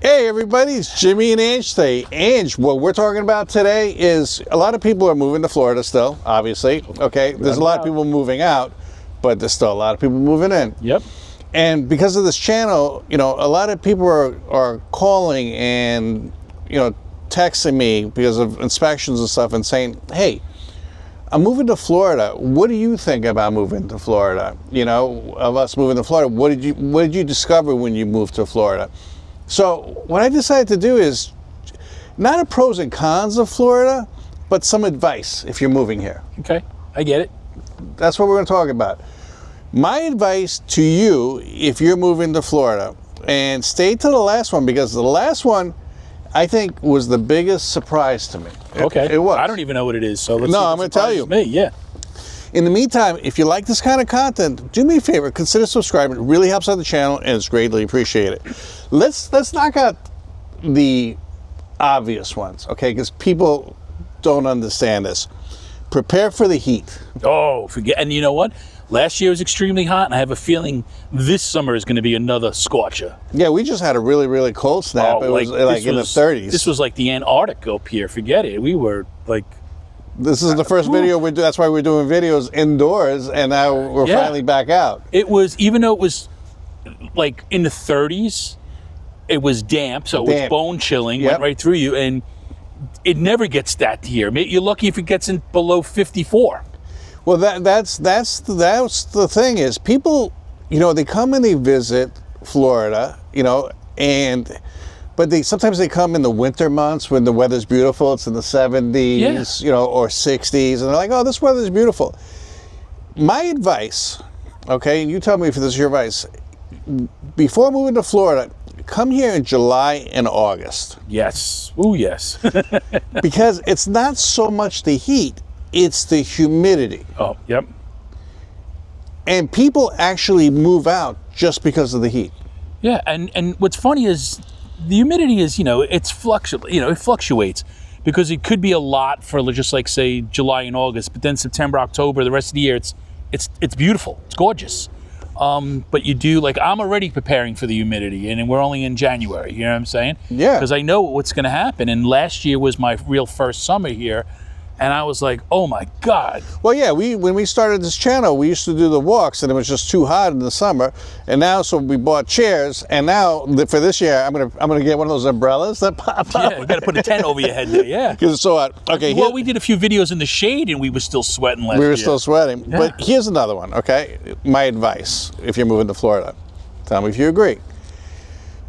Hey everybody, it's Jimmy and Ange today. Ange, what we're talking about today is a lot of people are moving to Florida still, obviously. Okay, there's a lot of people moving out, but there's still a lot of people moving in. Yep. And because of this channel, you know, a lot of people are calling and, you know, texting me because of inspections and stuff and saying, hey, I'm moving to Florida. What do you think about moving to Florida? You know, of us moving to Florida, what did you discover when you moved to Florida? So what I decided to do is not a pros and cons of Florida, but some advice if you're moving here. Okay, I get it. That's what we're going to talk about. My advice to you if you're moving to Florida, and stay to the last one because the last one I think was the biggest surprise to me. Okay. It was. I don't even know what it is, so let's No, see if I'm it going to tell you. surprises me. Yeah. In the meantime, if you like this kind of content, do me a favor, consider subscribing. It really helps out the channel and it's greatly appreciated. Let's knock out the obvious ones, okay? Because people don't understand this. Prepare for the heat. Oh, forget. And you know what? Last year was extremely hot, and I have a feeling this summer is going to be another scorcher. Yeah, we just had a really, really cold snap. It was like in the 30s. This was like the Antarctic up here. Forget it. We were like... This is the first video we do. That's why we're doing videos indoors, and now we're finally back out. It was, even though it was like in the 30s, it was damp, so it was bone chilling, went right through you, and it never gets that here. You're lucky if it gets in below 54. Well, that's the thing is people, you know, they come and they visit Florida, you know, but sometimes they come in the winter months when the weather's beautiful. It's in the 70s, you know, or 60s, and they're like, oh, this weather's beautiful. My advice, okay, and you tell me if this is your advice, before moving to Florida, come here in July and August. Yes. Ooh, yes. Because it's not so much the heat, it's the humidity. Oh, yep. And people actually move out just because of the heat. Yeah, and what's funny is the humidity is, you know, it fluctuates because it could be a lot for just like say July and August, but then September, October, the rest of the year, it's beautiful, it's gorgeous. But you do, like, I'm already preparing for the humidity, and we're only in January. You know what I'm saying? Yeah. Because I know what's going to happen. And last year was my real first summer here. And I was like, oh my God. Well, yeah, when we started this channel, we used to do the walks and it was just too hot in the summer. And now, so we bought chairs, and now for this year, I'm gonna get one of those umbrellas that pop up. Yeah, you gotta put a tent over your head there, yeah. Because it's so hot. Okay. Well, we did a few videos in the shade and we were still sweating last year. We were still sweating. Yeah. But here's another one, okay? My advice, if you're moving to Florida, tell me if you agree.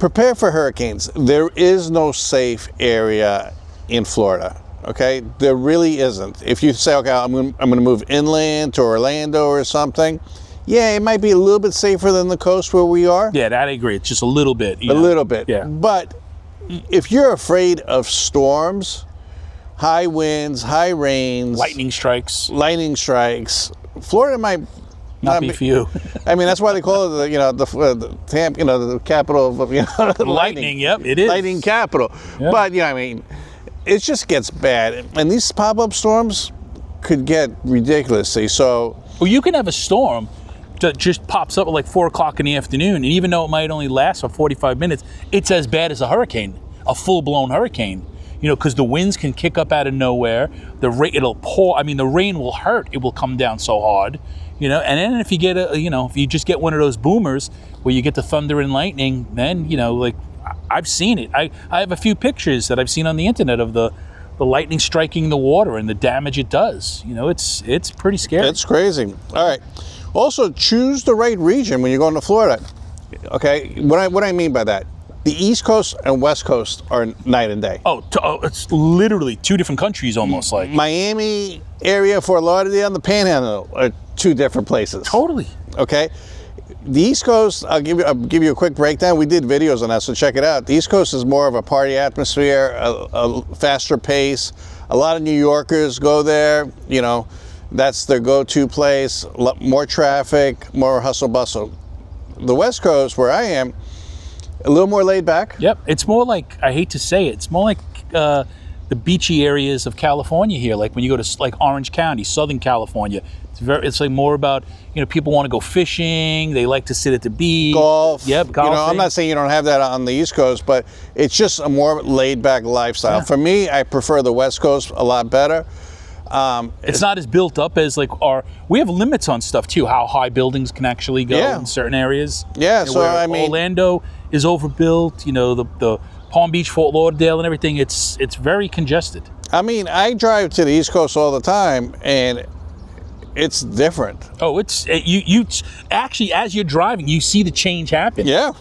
Prepare for hurricanes. There is no safe area in Florida. Okay, there really isn't. If you say, okay, I'm going to move inland to Orlando or something, yeah, it might be a little bit safer than the coast where we are. Yeah, that I agree. It's just a little bit. A little bit. Yeah. But if you're afraid of storms, high winds, high rains, lightning strikes, Florida might not be for you. I mean, that's why they call it the Tampa, you know, the capital of lightning. Yep, it is lightning capital. Yeah. But I mean, it just gets bad, and these pop-up storms could get ridiculous. So, well, you can have a storm that just pops up at like 4 o'clock in the afternoon, and even though it might only last for 45 minutes, it's as bad as a hurricane, a full-blown hurricane. You know, because the winds can kick up out of nowhere. It'll pour. I mean, the rain will hurt. It will come down so hard. You know, and then if you get if you just get one of those boomers where you get the thunder and lightning, then like. I've seen it. I have a few pictures that I've seen on the internet of the lightning striking the water and the damage it does. You know, it's pretty scary. It's crazy. All right. Also, choose the right region when you're going to Florida. Okay. What I mean by that, the East Coast and West Coast are night and day. Oh, it's literally 2 different countries almost like. Miami area, Fort Lauderdale, and the Panhandle are 2 different places. Totally. Okay. The East Coast, I'll give you a quick breakdown. We did videos on that, so check it out. The East Coast is more of a party atmosphere, a faster pace. A lot of New Yorkers go there. You know, that's their go-to place. More traffic, more hustle bustle. The West Coast, where I am, a little more laid back. Yep, it's more like, I hate to say it, it's more like the the beachy areas of California here, like when you go to like Orange County, Southern California. It's like more about, people want to go fishing. They like to sit at the beach. Golf. Yep, golfing. I'm not saying you don't have that on the East Coast, but it's just a more laid-back lifestyle. Yeah. For me, I prefer the West Coast a lot better. It's not as built up as we have limits on stuff too, how high buildings can actually go in certain areas. Yeah, so I mean, Orlando is overbuilt, the Palm Beach, Fort Lauderdale and everything, it's very congested. I mean, I drive to the East Coast all the time, and it's different. Oh, you actually, as you're driving, you see the change happen. Yeah.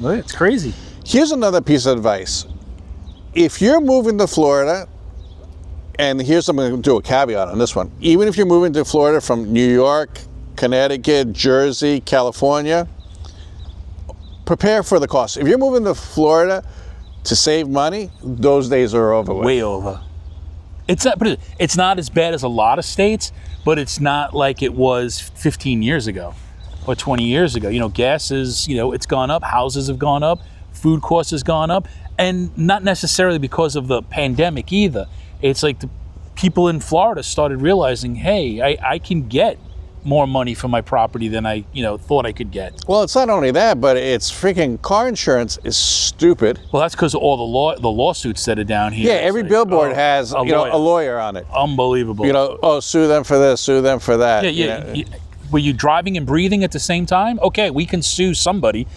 It's crazy. Here's another piece of advice. If you're moving to Florida, and here's I'm going to do a caveat on this one. Even if you're moving to Florida from New York, Connecticut, Jersey, California, prepare for the cost. If you're moving to Florida to save money, those days are over with. Way over. It's not as bad as a lot of states, but it's not like it was 15 years ago or 20 years ago. Gas is, it's gone up, houses have gone up, food costs has gone up, and not necessarily because of the pandemic either. It's like the people in Florida started realizing, hey, I can get more money for my property than I, thought I could get. Well, it's not only that, but it's freaking car insurance is stupid. Well, that's because of all the lawsuits that are down here. Yeah, every billboard has a lawyer on it. Unbelievable. Sue them for this, sue them for that. Yeah. Were you driving and breathing at the same time? Okay, we can sue somebody.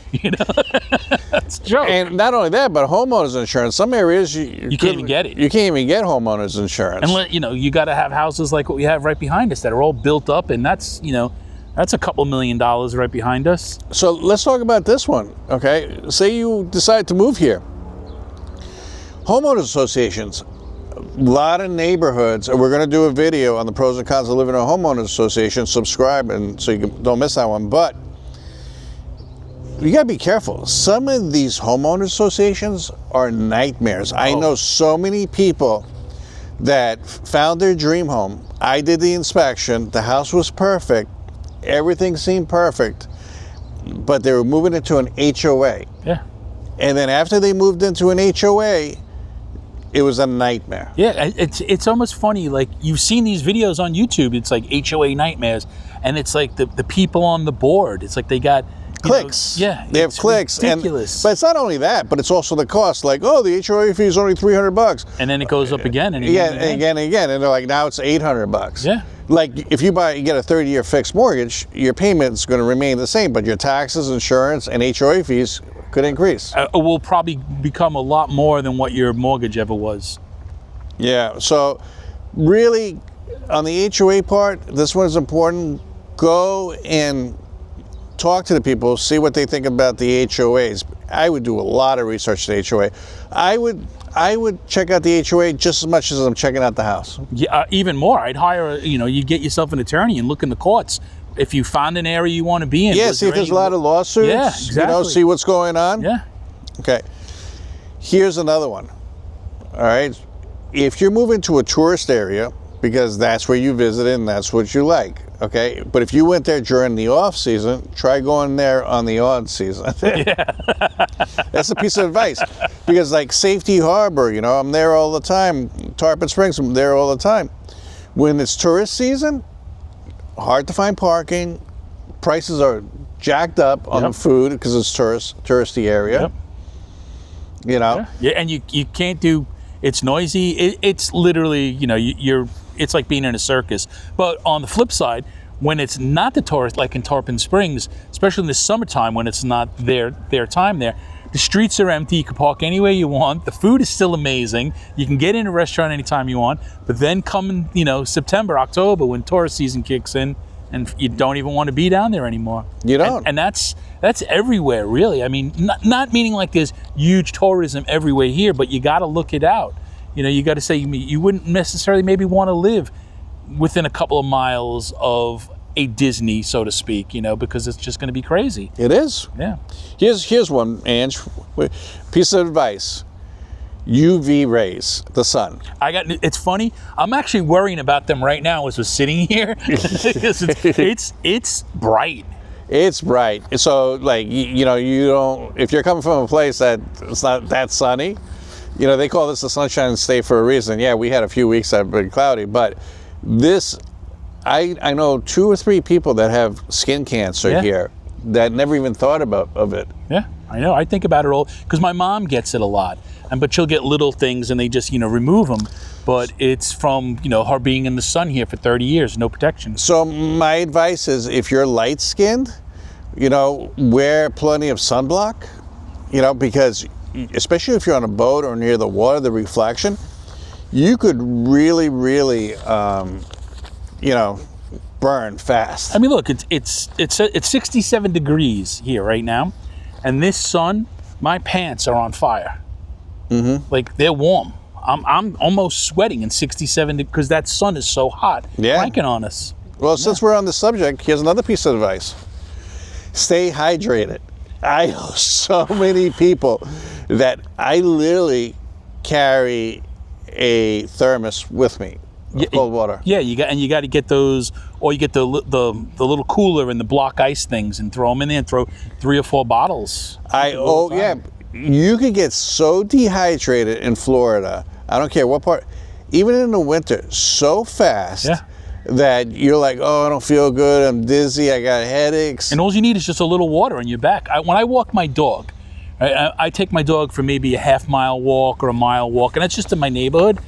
That's a joke. And not only that, but homeowners insurance. Some areas you can't even get it. You can't even get homeowners insurance. And you got to have houses like what we have right behind us that are all built up, and that's a couple $1 million right behind us. So let's talk about this one. Okay, say you decide to move here. Homeowners associations. A lot of neighborhoods, and we're going to do a video on the pros and cons of living in a homeowners association. Subscribe, and so you don't miss that one. But you got to be careful. Some of these homeowners associations are nightmares. I know so many people that found their dream home. I did the inspection. The house was perfect. Everything seemed perfect, but they were moving into an HOA. Yeah. And then after they moved into an HOA, it was a nightmare. Yeah, it's almost funny. Like, you've seen these videos on YouTube. It's like HOA nightmares, and it's like the people on the board. It's like they got clicks. They have clicks. Ridiculous. But it's not only that, but it's also the cost. Like, the HOA fee is only $300, and then it goes up again and again. And again, and they're like, now it's $800. Yeah. Like, if you get a 30-year fixed mortgage, your payment's going to remain the same, but your taxes, insurance, and HOA fees could increase. It will probably become a lot more than what your mortgage ever was. Yeah, so really, on the HOA part, this one is important. Go and talk to the people, see what they think about the HOAs. I would do a lot of research to the HOA. I would check out the HOA just as much as I'm checking out the house. Yeah, even more. I'd hire, you get yourself an attorney and look in the courts. If you find an area you want to be in. Yeah, see if there's a lot of lawsuits. Yeah, exactly. See what's going on. Yeah. Okay. Here's another one. All right. If you're moving to a tourist area, because that's where you visited and that's what you like, okay? But if you went there during the off season, try going there on the on season. Yeah. That's a piece of advice. Because like Safety Harbor, I'm there all the time. Tarpon Springs, I'm there all the time. When it's tourist season, hard to find parking. Prices are jacked up on the food because it's touristy area. Yep. Yeah, and you can't do. It's noisy. It's literally it's like being in a circus. But on the flip side, when it's not the tourist, like in Tarpon Springs, especially in the summertime when it's not their time there, the streets are empty. You can park anywhere you want. The food is still amazing. You can get in a restaurant anytime you want. But then come September, October, when tourist season kicks in, and you don't even want to be down there anymore. You don't. And that's everywhere, really. I mean, not meaning like there's huge tourism everywhere here, but you got to look it out. You got to say you wouldn't necessarily maybe want to live within a couple of miles of a Disney, so to speak, because it's just going to be crazy. It is. Yeah. Here's one, Ange. Piece of advice. UV rays, the sun. It's funny. I'm actually worrying about them right now as we're sitting here. it's bright. It's bright. So like, you don't, if you're coming from a place that it's not that sunny, You know, they call this the Sunshine State for a reason. Yeah, we had a few weeks that have been cloudy, but this, I know 2 or 3 people that have skin cancer here that never even thought of it. Yeah, I know. I think about it all because my mom gets it a lot, but she'll get little things and they just remove them. But it's from her being in the sun here for 30 years, no protection. So my advice is, if you're light skinned, wear plenty of sunblock. Because especially if you're on a boat or near the water, the reflection, you could really, really, burn fast. I mean, look, it's 67 degrees here right now, and this sun, my pants are on fire. Mm-hmm. Like, they're warm. I'm almost sweating in 67 because that sun is so hot, cranking on us. Well, since we're on the subject, here's another piece of advice: stay hydrated. I know so many people that I literally carry a thermos with me of cold water. Yeah, you got to get those, or you get the little cooler and the block ice things and throw them in there and throw 3 or 4 bottles. You could get so dehydrated in Florida. I don't care what part, even in the winter, so fast. That you're like, oh, I don't feel good, I'm dizzy, I got headaches. And all you need is just a little water on your back. When I walk my dog, I take my dog for maybe a half-mile walk or a mile walk, and that's just in my neighborhood.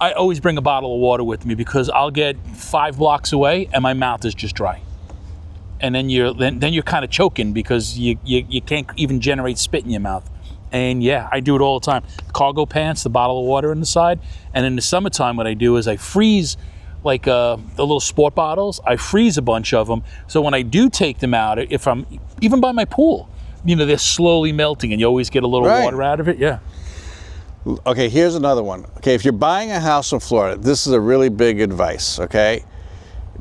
I always bring a bottle of water with me because I'll get 5 blocks away and my mouth is just dry. And then you're kind of choking because you can't even generate spit in your mouth. And yeah, I do it all the time. Cargo pants, the bottle of water in the side. And in the summertime, what I do is I freeze like the little sport bottles. I freeze a bunch of them. So when I do take them out, if I'm even by my pool, they're slowly melting and you always get a little water out of it. Yeah. Okay, here's another one. Okay, if you're buying a house in Florida, this is a really big advice, okay?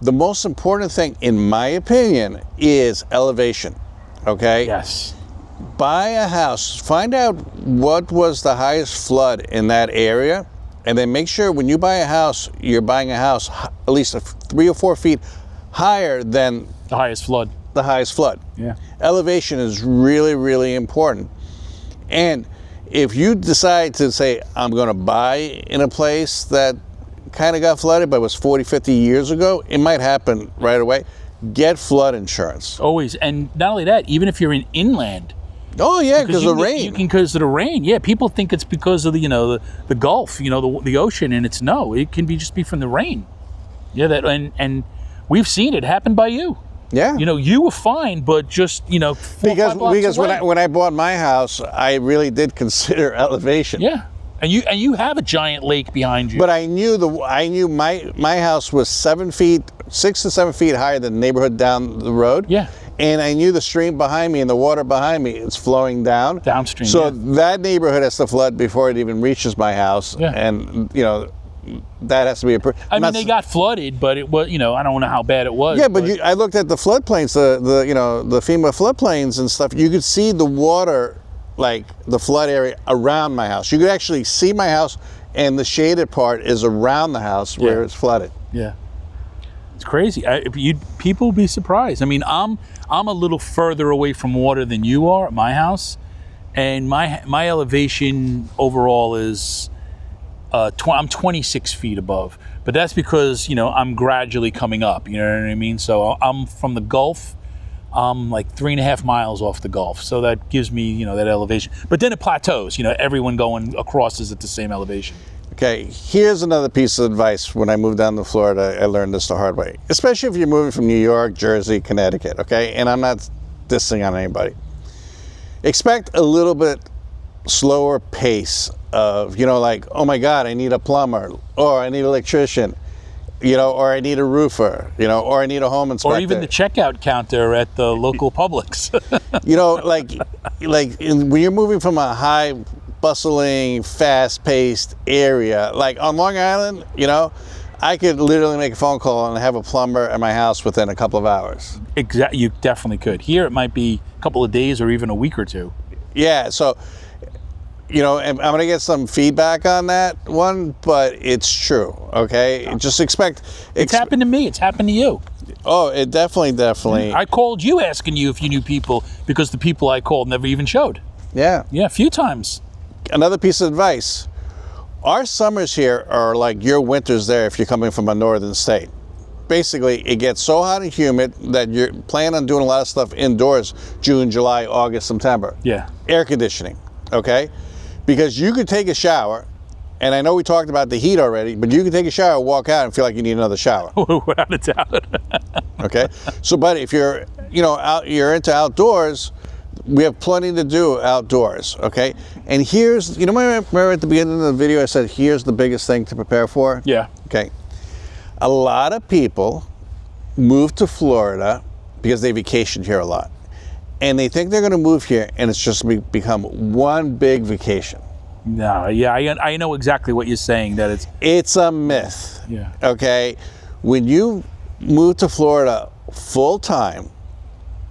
The most important thing, in my opinion, is elevation, okay? Yes. Buy a house, find out what was the highest flood in that area, and then make sure when you buy a house, you're buying a house at least 3 or 4 feet higher than the highest flood. The highest flood. Yeah. Elevation is really, really important. And if you decide to say, I'm going to buy in a place that kind of got flooded but was 40, 50 years ago, it might happen right away. Get flood insurance. Always. And not only that, even if you're in inland. Oh, yeah, because of the rain. Because of the rain. Yeah, people think it's because of the Gulf, the ocean, and it's no. It can just be from the rain. Yeah, and we've seen it happen by you. Yeah. You were fine, but just, 4 or 5 blocks because away. when I bought my house, I really did consider elevation. Yeah. And you have a giant lake behind you. But I knew my house was 6 to 7 feet higher than the neighborhood down the road. Yeah. And I knew the stream behind me and the water behind me is flowing down. Downstream. So that neighborhood has to flood before it even reaches my house. Yeah. And that has to be I mean, they got flooded, but it was, I don't know how bad it was. Yeah, but I looked at the floodplains, the FEMA floodplains and stuff. You could see the water, like the flood area around my house. You could actually see my house, and the shaded part is around the house where it's flooded. Yeah, it's crazy. People would be surprised. I mean, I'm a little further away from water than you are at my house, and my elevation overall is I'm 26 feet above, but that's because I'm gradually coming up. You know what I mean? So I'm from the Gulf. I'm like 3.5 miles off the Gulf, so that gives me that elevation. But then it plateaus. Everyone going across is at the same elevation. Okay, here's another piece of advice. When I moved down to Florida, I learned this the hard way. Especially if you're moving from New York, Jersey, Connecticut. Okay, and I'm not dissing on anybody. Expect a little bit slower pace of, like, oh my God, I need a plumber, or I need an electrician, or I need a roofer, or I need a home inspector. Or even the checkout counter at the local Publix. When you're moving from a high, bustling, fast-paced area, like on Long Island, I could literally make a phone call and have a plumber at my house within a couple of hours. Exactly, you definitely could. Here it might be a couple of days or even a week or two. Yeah, so I'm going to get some feedback on that one, but it's true, okay? Just expect... It's happened to me. It's happened to you. Oh, it definitely... I called you asking you if you knew people because the people I called never even showed. Yeah. Yeah, a few times. another piece of advice. Our summers here are like your winters there if you're coming from a northern state. Basically, it gets so hot and humid that you're planning on doing a lot of stuff indoors June, July, August, September. Yeah. Air conditioning, okay? Because you could take a shower, and I know we talked about the heat already, but you can take a shower, walk out, and feel like you need another shower. Without a doubt. Okay? So, but if you're, you're into outdoors, we have plenty to do outdoors, okay? And here's, remember at the beginning of the video I said, here's the biggest thing to prepare for? Yeah. Okay. A lot of people move to Florida because they vacation here a lot. And they think they're going to move here and it's just become one big vacation. No, yeah, I know exactly what you're saying, that it's a myth. Yeah. Okay? When you move to Florida full time,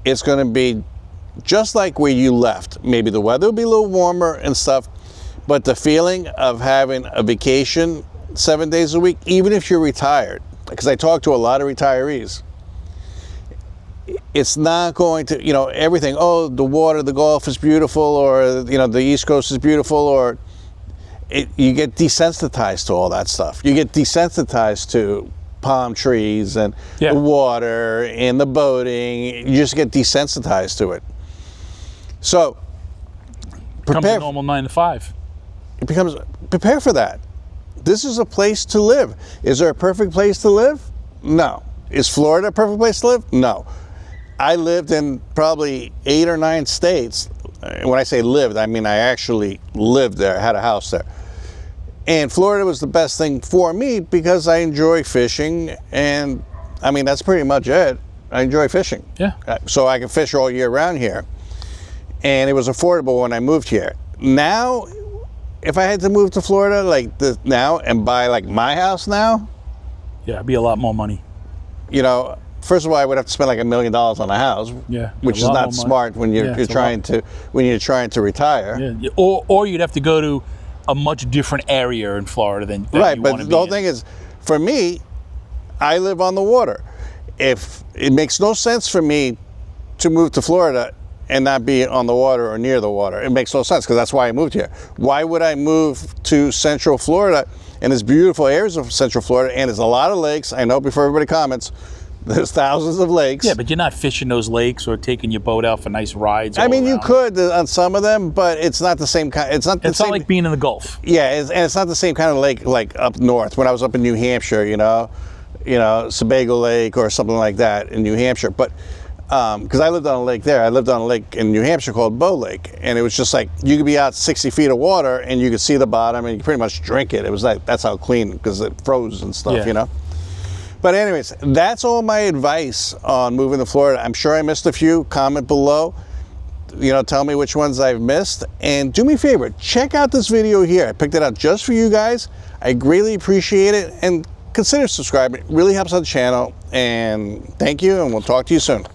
it's going to be just like where you left. Maybe the weather will be a little warmer and stuff, but the feeling of having a vacation 7 days a week, even if you're retired, because I talk to a lot of retirees, it's not going to, everything, oh, the water, the Gulf is beautiful, or, the East Coast is beautiful, or you get desensitized to all that stuff. You get desensitized to palm trees and the water and the boating. You just get desensitized to it. So, prepare. Becomes a normal 9 to 5. Prepare for that. This is a place to live. Is there a perfect place to live? No. Is Florida a perfect place to live? No. I lived in probably 8 or 9 states. When I say lived, I mean I actually lived there, had a house there. And Florida was the best thing for me because I enjoy fishing, and I mean, that's pretty much it. I enjoy fishing. Yeah. So I can fish all year round here. And it was affordable when I moved here. Now, if I had to move to Florida now and buy like my house now, yeah, it'd be a lot more money. First of all, I would have to spend like $1 million on a house, which is not smart when you're trying to retire. Yeah. Or you'd have to go to a much different area in Florida than right. You But the whole thing is, for me, I live on the water. If it makes no sense for me to move to Florida and not be on the water or near the water, it makes no sense because that's why I moved here. Why would I move to Central Florida and there's beautiful areas of Central Florida and there's a lot of lakes? I know before everybody comments, there's thousands of lakes. Yeah, but you're not fishing those lakes or taking your boat out for nice rides. I mean, you could on some of them, but it's not the same kind. It's not like being in the Gulf. Yeah, and it's not the same kind of lake like up north. When I was up in New Hampshire, Sebago Lake or something like that in New Hampshire. But because I lived on a lake there, I lived on a lake in New Hampshire called Bow Lake, and it was just like you could be out 60 feet of water and you could see the bottom and you could pretty much drink it. It was like that's how clean because it froze and stuff, But anyways, that's all my advice on moving to Florida. I'm sure I missed a few. Comment below. Tell me which ones I've missed. And do me a favor, check out this video here. I picked it out just for you guys. I greatly appreciate it. And consider subscribing. It really helps out the channel. And thank you, and we'll talk to you soon.